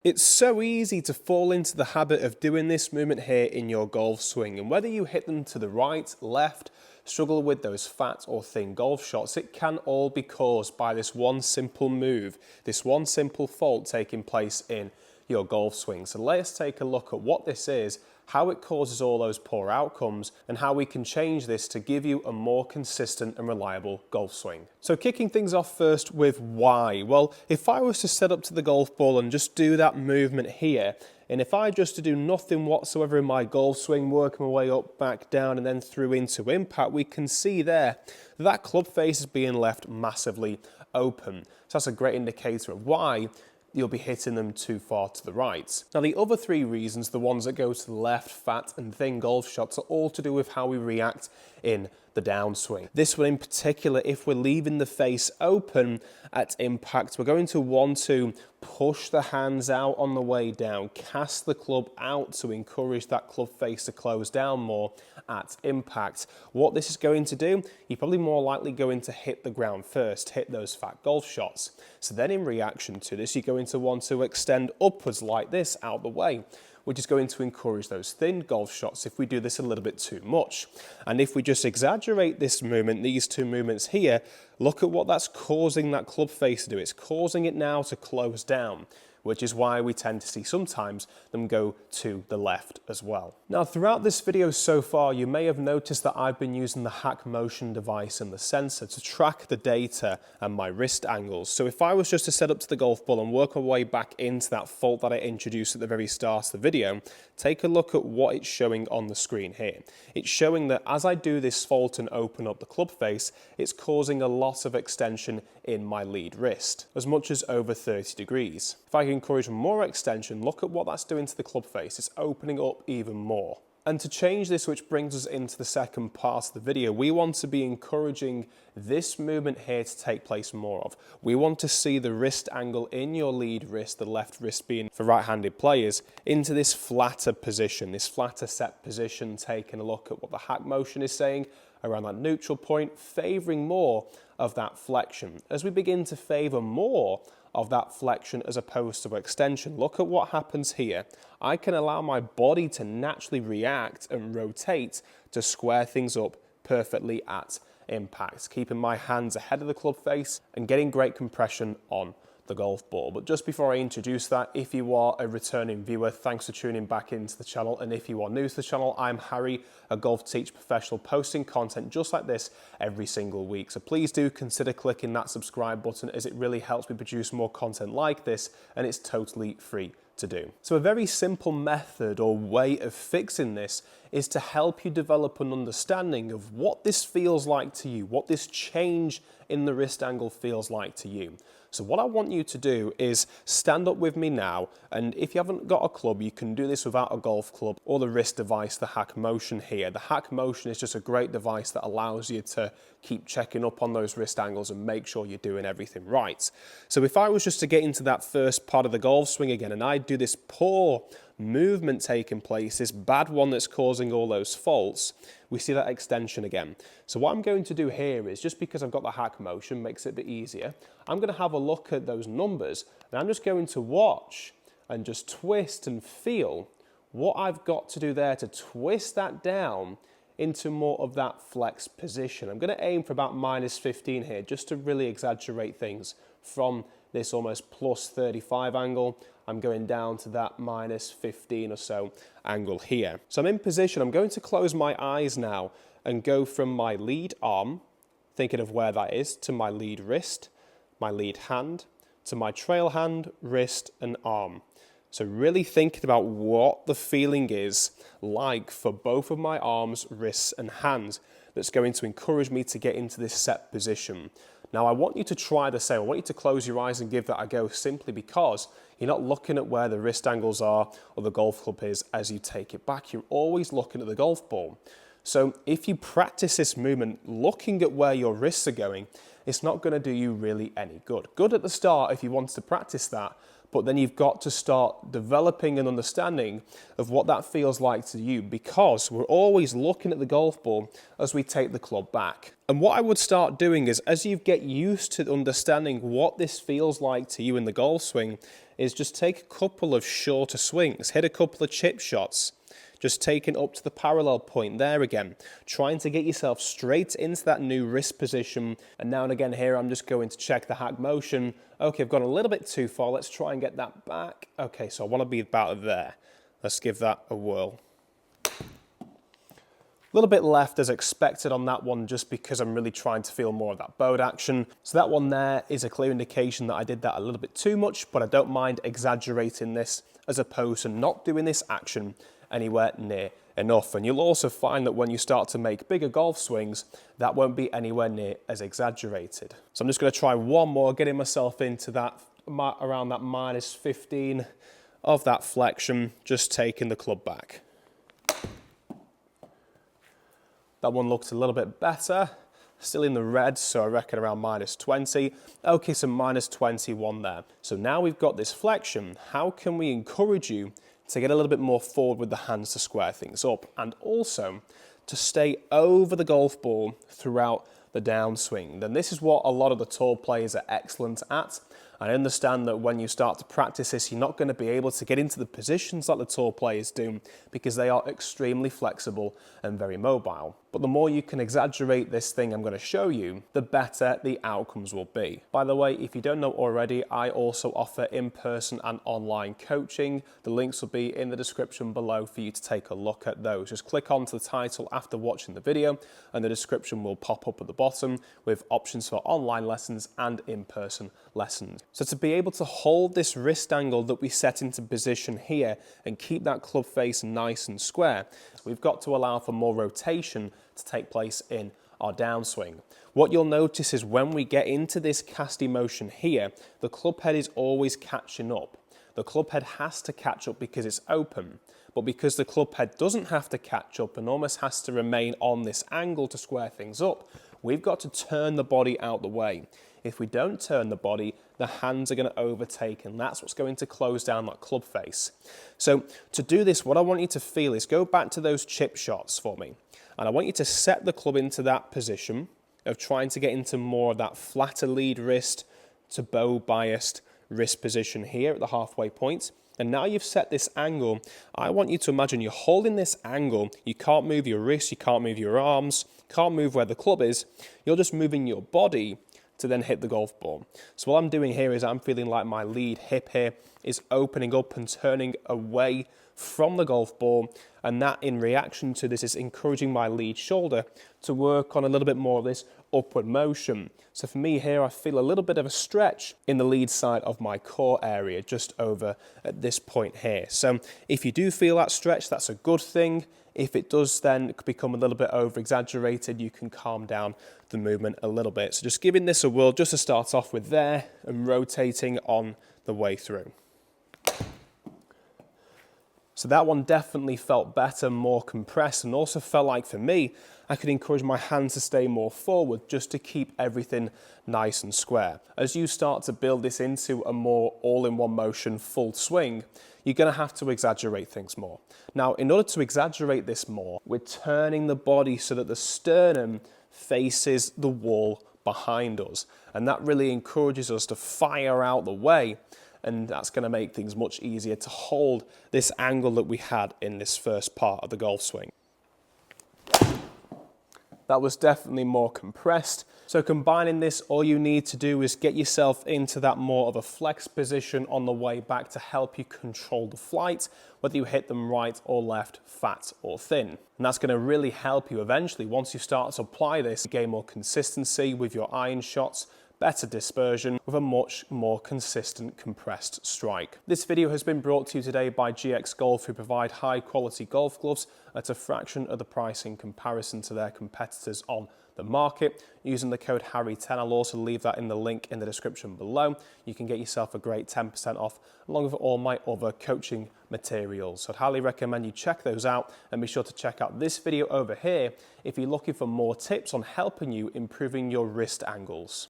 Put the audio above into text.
It's so easy to fall into the habit of doing this movement here in your golf swing, and whether you hit them to the right, left, struggle with those fat or thin golf shots, it can all be caused by this one simple move, this one simple fault taking place in your golf swing. So let's take a look at what this is, how it causes all those poor outcomes, and how we can change this to give you a more consistent and reliable golf swing. So kicking things off first with why. Well, if I was to set up to the golf ball and just do that movement here, and if I just to do nothing whatsoever in my golf swing, working my way up, back, down, and then through into impact, we can see there that club face is being left massively open. So that's a great indicator of why you'll be hitting them too far to the right. Now the other three reasons, the ones that go to the left, fat and thin golf shots, are all to do with how we react in the downswing. This one in particular, if we're leaving the face open at impact, we're going to want to push the hands out on the way down, cast the club out to encourage that club face to close down more at impact. What this is going to do, you're probably more likely going to hit the ground first, hit those fat golf shots. So then in reaction to this, you're going to want to extend upwards like this out the way, which is going to encourage those thin golf shots if we do this a little bit too much. And if we just exaggerate this movement, these two movements here, look at what that's causing that club face to do. It's causing it now to close down, which is why we tend to see sometimes them go to the left as well. Now throughout this video so far, you may have noticed that I've been using the HackMotion device and the sensor to track the data and my wrist angles. So if I was just to set up to the golf ball and work our way back into that fault that I introduced at the very start of the video, take a look at what it's showing on the screen here. It's showing that as I do this fault and open up the club face, it's causing a lot of extension in my lead wrist, as much as over 30 degrees. If I can encourage more extension, look at what that's doing to the club face. It's opening up even more. And to change this, which brings us into the second part of the video, we want to be encouraging this movement here to take place more of. We want to see the wrist angle in your lead wrist, the left wrist being for right-handed players, into this flatter position, this flatter set position, taking a look at what the HackMotion is saying around that neutral point, favouring more of that flexion. As we begin to favour more of that flexion as opposed to extension, look at what happens here. I can allow my body to naturally react and rotate to square things up perfectly at impact, keeping my hands ahead of the club face and getting great compression on the golf ball. But just before I introduce that, if you are a returning viewer, thanks for tuning back into the channel. And if you are new to the channel, I'm Harry, a golf teacher professional, posting content just like this every single week. So please do consider clicking that subscribe button, as it really helps me produce more content like this, and it's totally free to do. So a very simple method or way of fixing this is to help you develop an understanding of what this feels like to you, what this change in the wrist angle feels like to you. So what I want you to do is stand up with me now, and if you haven't got a club, you can do this without a golf club or the wrist device, the HackMotion here. The HackMotion is just a great device that allows you to keep checking up on those wrist angles and make sure you're doing everything right. So if I was just to get into that first part of the golf swing again, and I do this poor movement taking place, this bad one that's causing all those faults, we see that extension again. So what I'm going to do here is, just because I've got the HackMotion, makes it a bit easier, I'm going to have a look at those numbers, and I'm just going to watch and just twist and feel what I've got to do there to twist that down into more of that flex position. I'm going to aim for about -15 here, just to really exaggerate things. From this almost +35 angle, I'm going down to that -15 or so angle here. So I'm in position. I'm going to close my eyes now and go from my lead arm, thinking of where that is, to my lead wrist, my lead hand, to my trail hand, wrist and arm. So really thinking about what the feeling is like for both of my arms, wrists and hands, that's going to encourage me to get into this set position. Now I want you to try the same. I want you to close your eyes and give that a go, simply because you're not looking at where the wrist angles are or the golf club is as you take it back. You're always looking at the golf ball. So if you practice this movement looking at where your wrists are going, it's not going to do you really any good. Good at the start if you want to practice that, but then you've got to start developing an understanding of what that feels like to you, because we're always looking at the golf ball as we take the club back. And what I would start doing is, as you get used to understanding what this feels like to you in the golf swing, is just take a couple of shorter swings, hit a couple of chip shots, just taking up to the parallel point there again, trying to get yourself straight into that new wrist position. And now and again here, I'm just going to check the HackMotion. Okay, I've gone a little bit too far. Let's try and get that back. Okay, so I want to be about there. Let's give that a whirl. A little bit left as expected on that one, just because I'm really trying to feel more of that bowed action. So that one there is a clear indication that I did that a little bit too much, but I don't mind exaggerating this as opposed to not doing this action anywhere near enough. And you'll also find that when you start to make bigger golf swings, that won't be anywhere near as exaggerated. So I'm just going to try one more, getting myself into that around that -15 of that flexion, just taking the club back. That one looks a little bit better, still in the red, so I reckon around -20. Okay, so -21 there. So now we've got this flexion. How can we encourage you to get a little bit more forward with the hands to square things up, and also to stay over the golf ball throughout the downswing? Then this is what a lot of the tour players are excellent at. I understand that when you start to practice this, you're not going to be able to get into the positions like the tour players do, because they are extremely flexible and very mobile. But the more you can exaggerate this thing I'm going to show you, the better the outcomes will be. By the way, if you don't know already, I also offer in-person and online coaching. The links will be in the description below for you to take a look at those. Just click onto the title after watching the video, and the description will pop up at the bottom with options for online lessons and in-person lessons. So to be able to hold this wrist angle that we set into position here and keep that club face nice and square, we've got to allow for more rotation to take place in our downswing. What you'll notice is when we get into this casting motion here, the club head is always catching up. The club head has to catch up because it's open, but because the club head doesn't have to catch up and almost has to remain on this angle to square things up, we've got to turn the body out the way. If we don't turn the body, the hands are going to overtake, and that's what's going to close down that club face. So to do this, what I want you to feel is go back to those chip shots for me. And I want you to set the club into that position of trying to get into more of that flatter lead wrist to bow biased wrist position here at the halfway point. And now you've set this angle, I want you to imagine you're holding this angle. You can't move your wrists, you can't move your arms, can't move where the club is. You're just moving your body to then hit the golf ball. So what I'm doing here is I'm feeling like my lead hip here is opening up and turning away from the golf ball, and that in reaction to this is encouraging my lead shoulder to work on a little bit more of this upward motion. So for me here, I feel a little bit of a stretch in the lead side of my core area, just over at this point here. So if you do feel that stretch, that's a good thing. If it does then become a little bit over exaggerated, you can calm down the movement a little bit. So just giving this a whirl just to start off with there, and rotating on the way through. So that one definitely felt better, more compressed, and also felt like for me, I could encourage my hands to stay more forward just to keep everything nice and square. As you start to build this into a more all-in-one motion full swing, you're going to have to exaggerate things more. Now, in order to exaggerate this more, we're turning the body so that the sternum faces the wall behind us. And that really encourages us to fire out the way, and that's going to make things much easier to hold this angle that we had in this first part of the golf swing. That was definitely more compressed. So combining this, all you need to do is get yourself into that more of a flex position on the way back to help you control the flight, whether you hit them right or left, fat or thin. And that's going to really help you eventually, once you start to apply this, gain more consistency with your iron shots, better dispersion with a much more consistent compressed strike. This video has been brought to you today by GX Golf, who provide high quality golf gloves at a fraction of the price in comparison to their competitors on the market. Using the code Harry10, I'll also leave that in the link in the description below. You can get yourself a great 10% off along with all my other coaching materials. So I'd highly recommend you check those out, and be sure to check out this video over here if you're looking for more tips on helping you improving your wrist angles.